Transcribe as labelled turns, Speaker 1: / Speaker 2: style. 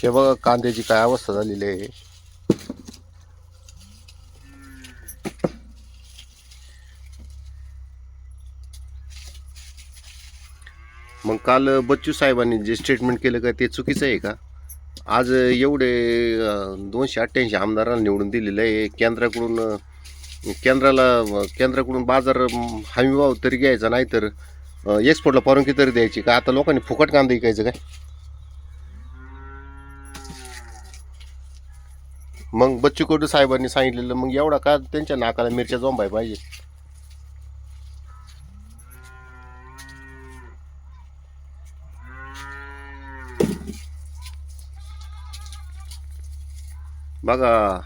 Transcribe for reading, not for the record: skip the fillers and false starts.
Speaker 1: हे बघा कांद्याची काय अवस्था झालेली आहे. मग काल बच्चू साहेबांनी जे स्टेटमेंट केलं का ते चुकीचं आहे का? आज एवढे 288 आमदारांना निवडून दिलेलं आहे. केंद्राकडून बाजार हमी भाव तरी घ्यायचा, नाही तर एक्सपोर्टला परवानगी तरी द्यायची का? आता लोकांनी फुकट कांदा विकायचं काय? मग बच्चू कडू साहेबांनी सांगितलेलं, मग एवढा का त्यांच्या नाकाला मिरच्या जोंबाय पाहिजे? बघा